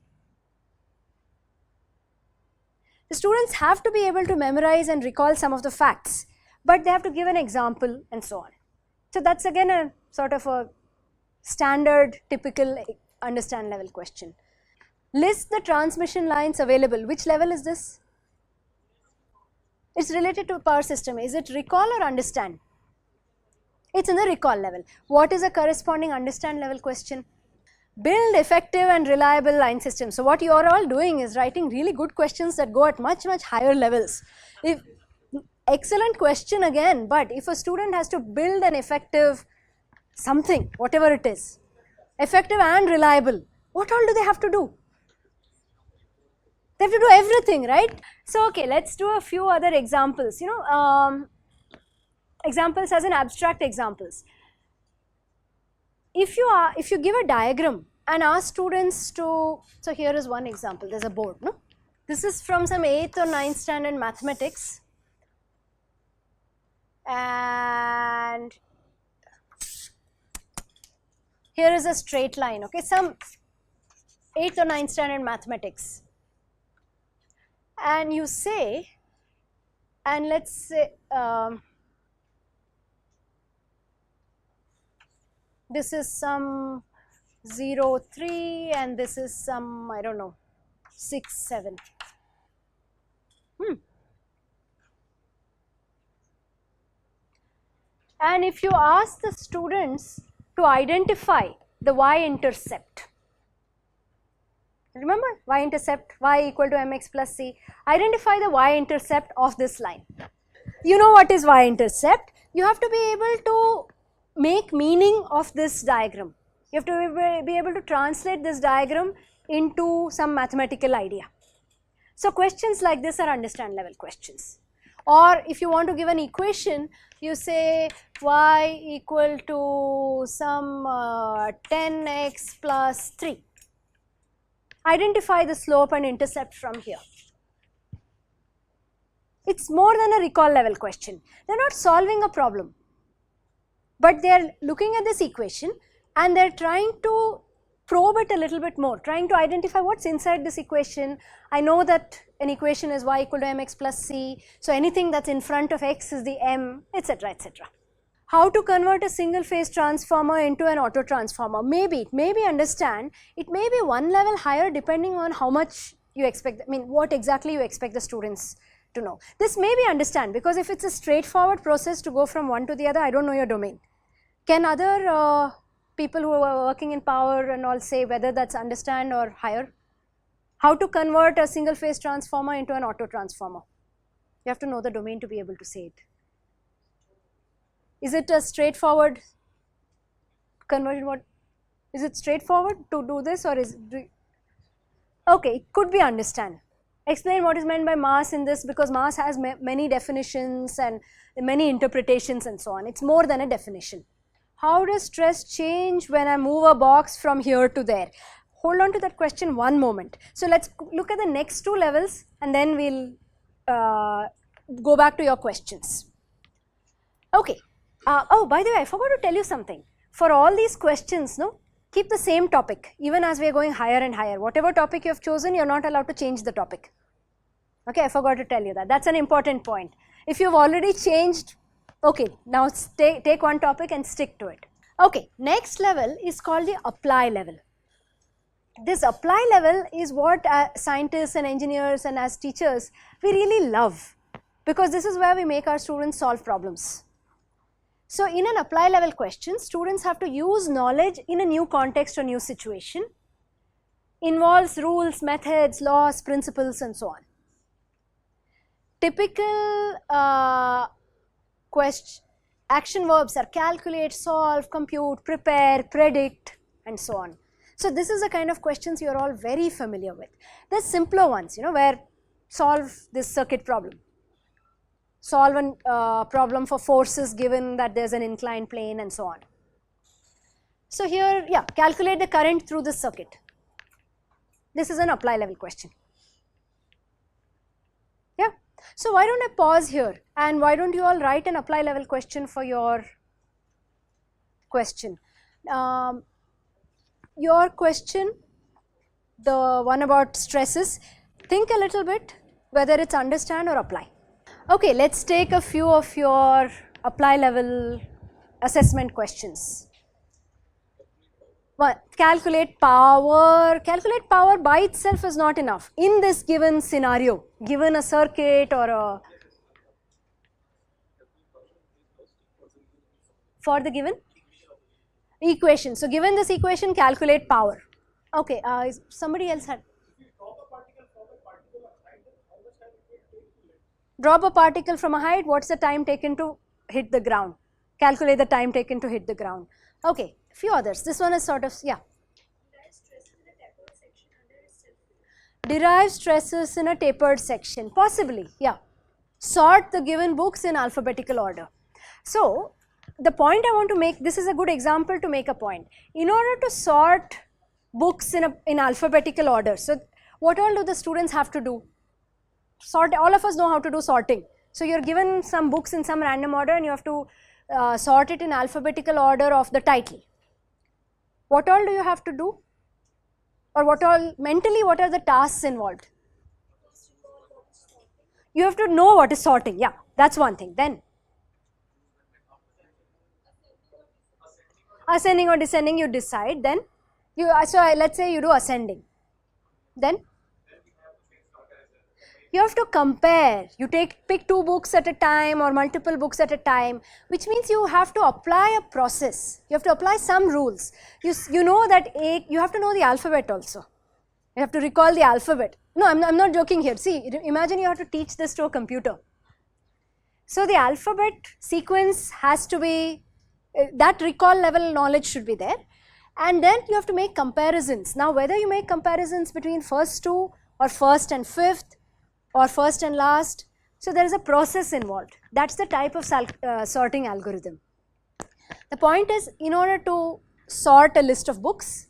The students have to be able to memorize and recall some of the facts, but they have to give an example and so on. So that's again a sort of a standard, typical understand level question. List the transmission lines available. Which level is this? It's related to power system. Is it recall or understand? It's in the recall level. What is a corresponding understand level question? Build effective and reliable line systems. So what you are all doing is writing really good questions that go at much higher levels. Excellent question again, but if a student has to build an effective something, whatever it is, effective and reliable, what all do they have to do? They have to do everything, right? So, okay, let's do a few other examples, examples as in abstract examples. if you give a diagram and ask students to, so here is one example, there's a board, no? This is from some 8th or 9th standard mathematics, and here is a straight line, okay, some 8th or 9th standard mathematics, and you say, and let's say this is some 0, 3 and this is some, I don't know, 6, 7. And if you ask the students to identify the y-intercept, remember y-intercept, y equal to mx plus c, identify the y-intercept of this line. You know what is y-intercept? You have to be able to make meaning of this diagram. You have to be able to translate this diagram into some mathematical idea. So questions like this are understand level questions. Or if you want to give an equation, you say y equal to some 10x plus 3. Identify the slope and intercept from here. It's more than a recall level question. They are not solving a problem, but they are looking at this equation and they are trying to probe it a little bit more, trying to identify what's inside this equation. I know that an equation is y equal to mx plus c, so anything that's in front of x is the m, etc., etc. How to convert a single phase transformer into an auto transformer? Maybe, it may be understand, it may be one level higher depending on how much you expect, I mean what exactly you expect the students to know. This may be understand, because if it's a straightforward process to go from one to the other, I don't know your domain. Can other people who are working in power and all say whether that's understand or higher? How to convert a single phase transformer into an auto transformer? You have to know the domain to be able to say it. Is it a straightforward conversion? What is it straightforward to do this, or is it, okay, it could be understand. Explain what is meant by mass in this, because mass has many definitions and many interpretations and so on. It's more than a definition. How does stress change when I move a box from here to there? Hold on to that question one moment. So let's look at the next two levels and then we'll go back to your questions. Okay. Oh, by the way, I forgot to tell you something. For all these questions, no, keep the same topic even as we are going higher and higher. Whatever topic you have chosen, you are not allowed to change the topic. Okay, I forgot to tell you that. That's an important point. If you've already changed, okay, now take one topic and stick to it. Okay, next level is called the apply level. This apply level is what scientists and engineers and as teachers we really love, because this is where we make our students solve problems. So in an apply level question, students have to use knowledge in a new context or new situation, involves rules, methods, laws, principles and so on. Typical action verbs are calculate, solve, compute, prepare, predict and so on. So this is the kind of questions you are all very familiar with. There's simpler ones, you know, where solve this circuit problem. Solve a problem for forces given that there's an inclined plane and so on. So here, yeah, calculate the current through this circuit. This is an apply level question. Yeah. So why don't I pause here and why don't you all write an apply level question for your question. Your question, the one about stresses, think a little bit whether it's understand or apply. Okay, let's take a few of your apply level assessment questions. One, calculate power. Calculate power by itself is not enough. In this given scenario, given a circuit or a, for the given equation. So given this equation, calculate power. Okay, somebody else had. Drop a particle from a height, what's the time taken to hit the ground? Calculate the time taken to hit the ground. Okay, few others. This one is sort of, yeah. Derive stresses in a tapered section. Possibly, yeah. Sort the given books in alphabetical order. So, the point I want to make, this is a good example to make a point. In order to sort books in alphabetical order, so what all do the students have to do? Sort, all of us know how to do sorting. So you're given some books in some random order and you have to sort it in alphabetical order of the title. What all do you have to do? Or what all, mentally, what are the tasks involved? You have to know what is sorting, yeah, that's one thing. Then ascending or descending, you decide. Then you, so let's say you do ascending. Then you have to compare. You pick 2 books at a time or multiple books at a time, which means you have to apply a process. You have to apply some rules. You know that you have to know the alphabet also. You have to recall the alphabet. No, I'm not joking here. See, imagine you have to teach this to a computer. So the alphabet sequence has to be, that recall level knowledge should be there. And then you have to make comparisons. Now whether you make comparisons between first 2 or first and fifth or first and last, so there is a process involved. That's the type of sorting algorithm. The point is, in order to sort a list of books,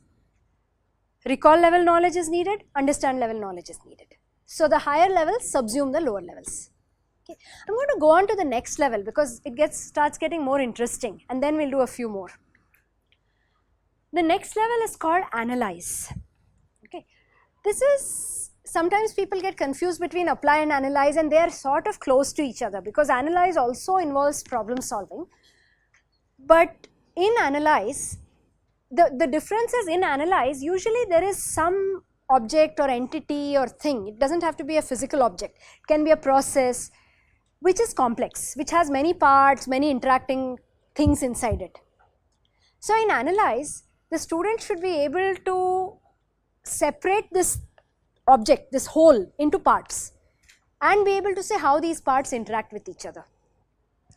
recall level knowledge is needed, understand level knowledge is needed. So the higher levels subsume the lower levels. Okay. I'm going to go on to the next level because it starts getting more interesting, and then we'll do a few more. The next level is called analyze. Okay. This is, sometimes people get confused between apply and analyze, and they are sort of close to each other because analyze also involves problem solving. But in analyze, the difference is, in analyze, usually there is some object or entity or thing. It doesn't have to be a physical object. It can be a process which is complex, which has many parts, many interacting things inside it. So in analyze, the student should be able to separate this object, this whole, into parts and be able to say how these parts interact with each other.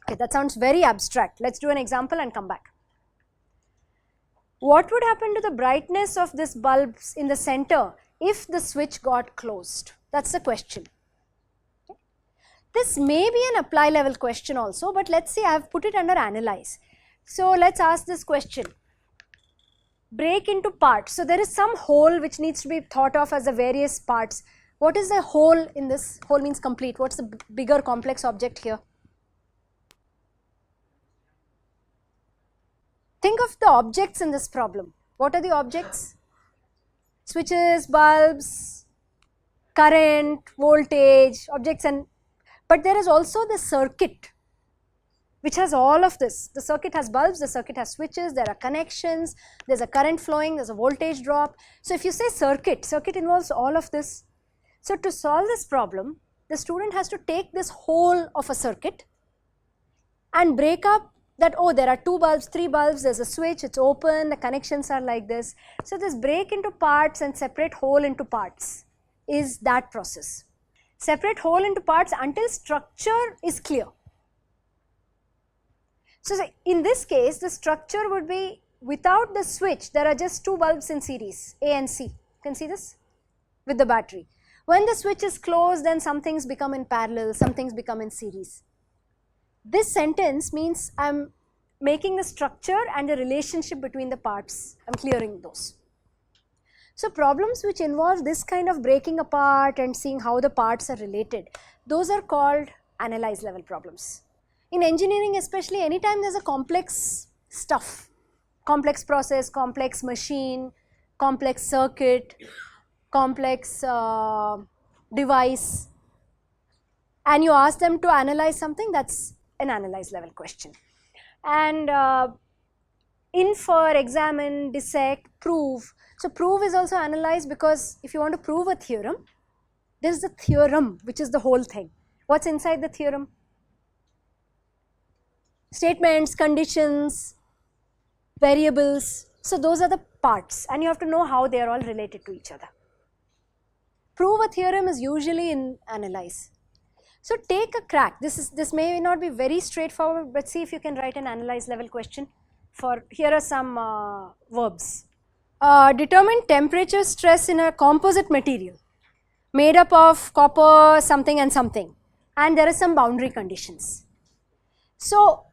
Okay, that sounds very abstract. Let's do an example and come back. What would happen to the brightness of this bulb in the center if the switch got closed? That's the question. Okay. This may be an apply level question also, but let's see, I have put it under analyze. So let's ask this question. Break into parts. So there is some whole which needs to be thought of as the various parts. What is the whole in this? Whole means complete. What's the bigger complex object here? Think of the objects in this problem. What are the objects? Switches, bulbs, current, voltage, objects, but there is also the circuit which has all of this. The circuit has bulbs, the circuit has switches, there are connections, there's a current flowing, there's a voltage drop. So if you say circuit involves all of this. So to solve this problem, the student has to take this whole of a circuit and break up that, oh, there are 2 bulbs, 3 bulbs, there's a switch, it's open, the connections are like this. So this break into parts and separate whole into parts is that process. Separate whole into parts until structure is clear. So in this case, the structure would be, without the switch, there are just 2 bulbs in series, A and C. You can see this with the battery. When the switch is closed, then some things become in parallel, some things become in series. This sentence means I'm making the structure and the relationship between the parts, I'm clearing those. So problems which involve this kind of breaking apart and seeing how the parts are related, those are called analyze level problems. In engineering especially, anytime there's a complex stuff, complex process, complex machine, complex circuit, complex device, and you ask them to analyze something, that's an analyze level question. And infer, examine, dissect, prove. So prove is also analyze, because if you want to prove a theorem, there is the theorem which is the whole thing. What's inside the theorem? Statements, conditions, variables. So those are the parts, and you have to know how they are all related to each other. Prove a theorem is usually in analyze. So take a crack. This may not be very straightforward, but see if you can write an analyze level question. Here are some verbs. Determine temperature stress in a composite material made up of copper, something and something, and there are some boundary conditions. So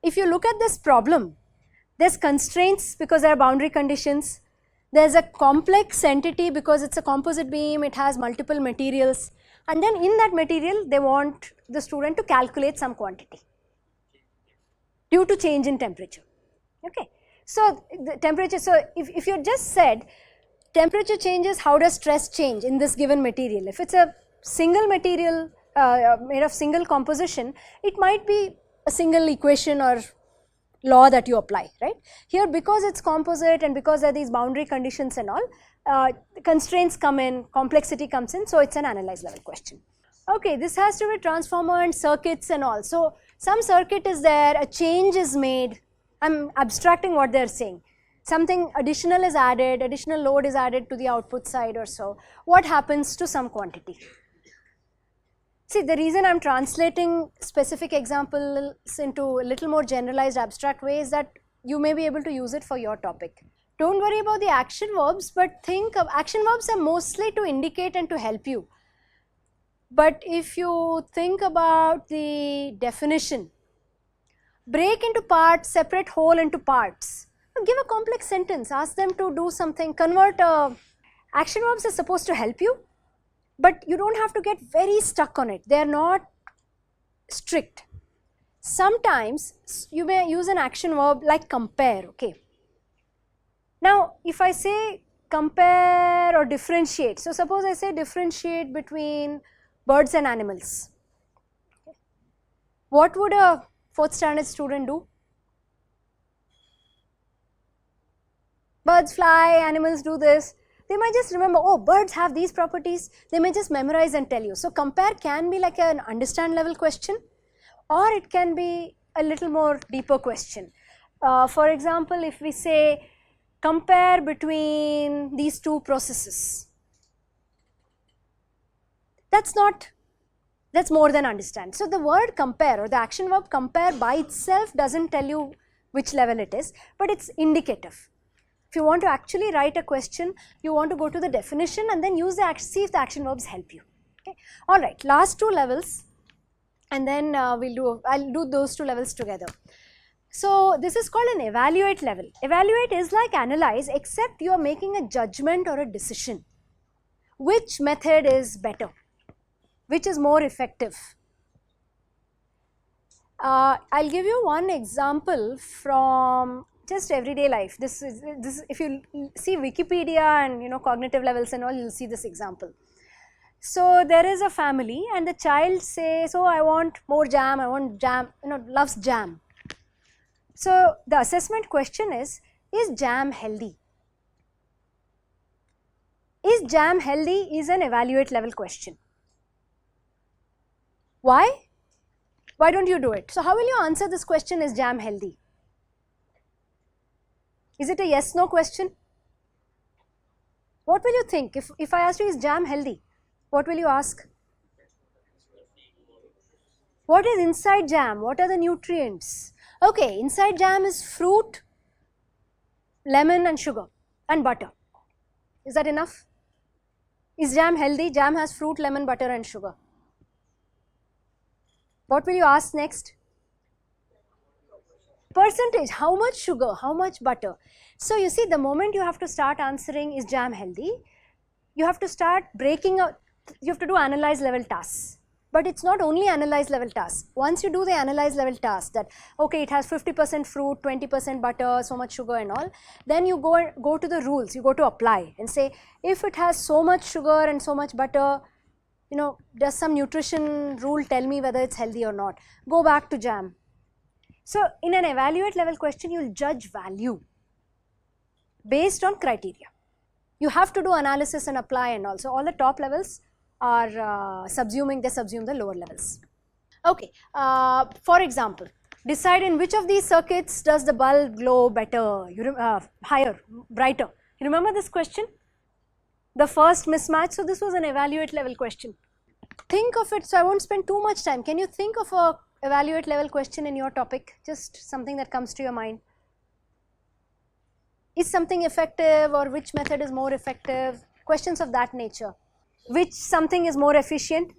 if you look at this problem, there's constraints because there are boundary conditions, there's a complex entity because it's a composite beam, it has multiple materials, and then in that material they want the student to calculate some quantity due to change in temperature. Okay. So the temperature, so if you just said temperature changes, how does stress change in this given material? If it's a single material made of single composition, it might be a single equation or law that you apply, right? Here, because it's composite and because there are these boundary conditions and all, constraints come in, complexity comes in, so it's an analyze level question. Okay, this has to do with transformer and circuits and all. So some circuit is there, a change is made, I'm abstracting what they're saying. Something additional is added, additional load is added to the output side or so. What happens to some quantity? See, the reason I'm translating specific examples into a little more generalized abstract way is that you may be able to use it for your topic. Don't worry about the action verbs, but think of action verbs are mostly to indicate and to help you. But if you think about the definition, break into parts, separate whole into parts. Give a complex sentence, ask them to do something, convert action verbs are supposed to help you, but you don't have to get very stuck on it. They are not strict. Sometimes you may use an action verb like compare, okay. Now, if I say compare or differentiate, so suppose I say differentiate between birds and animals. What would a 4th standard student do? Birds fly, animals do this. They might just remember, oh, birds have these properties. They may just memorize and tell you. So compare can be like an understand level question, or it can be a little more deeper question. For example, if we say compare between these two processes, that's more than understand. So the word compare or the action verb compare by itself doesn't tell you which level it is, but it's indicative. If you want to actually write a question, you want to go to the definition and then use the see if the action verbs help you. Okay. All right, last 2 levels, and then I'll do those 2 levels together. So this is called an evaluate level. Evaluate is like analyze, except you are making a judgment or a decision. Which method is better? Which is more effective? I'll give you one example from just everyday life. This if you see Wikipedia and cognitive levels and all, you'll see this example. So there is a family and the child says, oh, I want more jam, I want jam, loves jam. So the assessment question is jam healthy? Is jam healthy is an evaluate level question. Why? Why don't you do it? So how will you answer this question, is jam healthy? Is it a yes no question? What will you think if I asked you, is jam healthy? What will you ask? What is inside jam? What are the nutrients? Okay, inside jam is fruit, lemon and sugar and butter. Is that enough? Is jam healthy? Jam has fruit, lemon, butter and sugar. What will you ask next? Percentage, how much sugar, how much butter. So you see, the moment you have to start answering is jam healthy, you have to start breaking out, you have to do analyze level tasks. But it's not only analyze level tasks. Once you do the analyze level task that, okay, it has 50% fruit, 20% butter, so much sugar and all, then you go to the rules, you go to apply and say, if it has so much sugar and so much butter, does some nutrition rule tell me whether it's healthy or not? Go back to jam. So in an evaluate level question, you'll judge value based on criteria. You have to do analysis and apply and all. So all the top levels are they subsume the lower levels. Okay, for example, decide in which of these circuits does the bulb glow better, higher, brighter. You remember this question? The first mismatch, so this was an evaluate level question. Think of it, so I won't spend too much time. Can you think of a evaluate level question in your topic? Just something that comes to your mind. Is something effective, or which method is more effective? Questions of that nature. Which something is more efficient?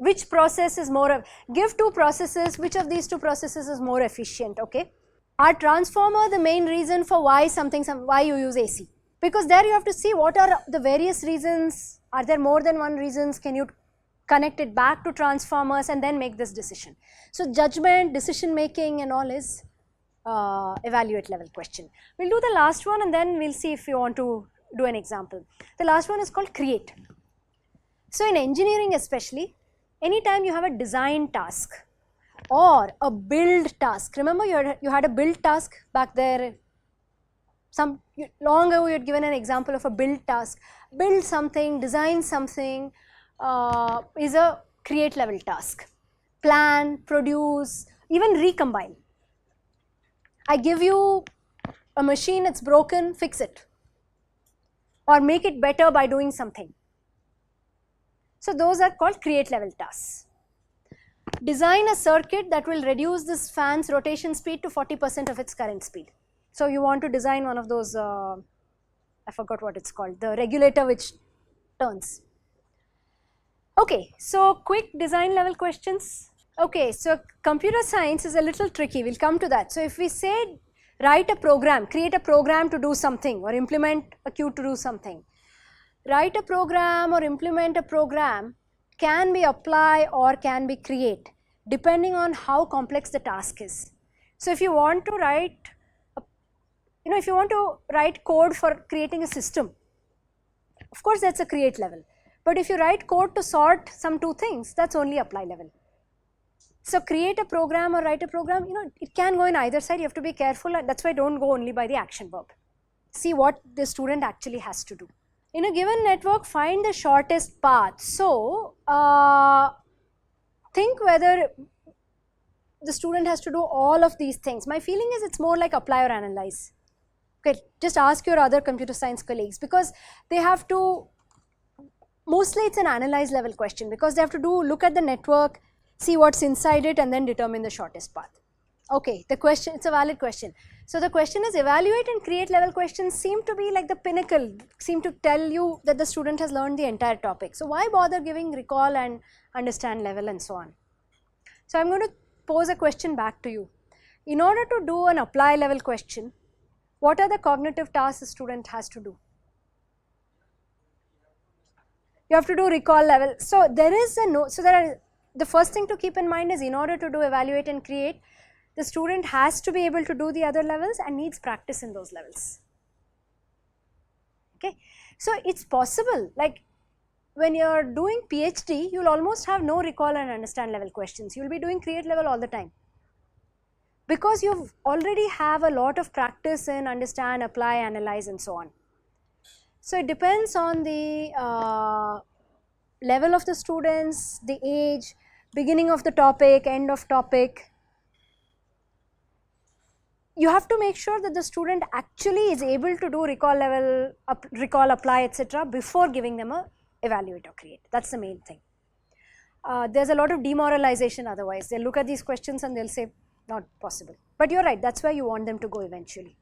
which process is more, give two processes, which of these two processes is more efficient, okay. Are transformer the main reason for why why you use AC? Because there you have to see what are the various reasons, are there more than one reasons, can you connect it back to transformers and then make this decision. So judgment, decision making and all is evaluate level question. We'll do the last one and then we'll see if you want to do an example. The last one is called create. So in engineering especially, anytime you have a design task or a build task, remember you had a build task back there, long ago you had given an example of a build task. Build something, design something is a create level task. Plan, produce, even recombine. I give you a machine, it's broken, fix it or make it better by doing something. So those are called create level tasks. Design a circuit that will reduce this fan's rotation speed to 40% of its current speed. So you want to design one of those, I forgot what it's called, the regulator which turns. Okay, so quick design level questions. Okay, so computer science is a little tricky, we'll come to that. So if we say write a program, create a program to do something or implement a cue to do something. Write a program or implement a program can be apply or can be create depending on how complex the task is. So if you want to write, if you want to write code for creating a system, of course that's a create level. But if you write code to sort some two things, that's only apply level. So create a program or write a program, it can go in either side, you have to be careful, and that's why don't go only by the action verb. See what the student actually has to do. In a given network, find the shortest path. So think whether the student has to do all of these things. My feeling is it's more like apply or analyze. Okay, just ask your other computer science colleagues because they have to, mostly it's an analyze level question because they have to look at the network, see what's inside it and then determine the shortest path. Okay, the question, it's a valid question. So the question is evaluate and create level questions seem to be like the pinnacle, seem to tell you that the student has learned the entire topic. So why bother giving recall and understand level and so on. So I'm going to pose a question back to you. In order to do an apply level question, what are the cognitive tasks the student has to do? You have to do recall level. So there is the first thing to keep in mind is in order to do evaluate and create, the student has to be able to do the other levels and needs practice in those levels. Okay, so it's possible, like when you're doing PhD, you'll almost have no recall and understand level questions. You'll be doing create level all the time because you already have a lot of practice in understand, apply, analyze and so on. So it depends on the level of the students, the age, beginning of the topic, end of topic. You have to make sure that the student actually is able to do recall level, recall, apply, etc. before giving them a evaluate or create. That's the main thing. There's a lot of demoralization otherwise. They'll look at these questions and they'll say not possible. But you're right, that's where you want them to go eventually.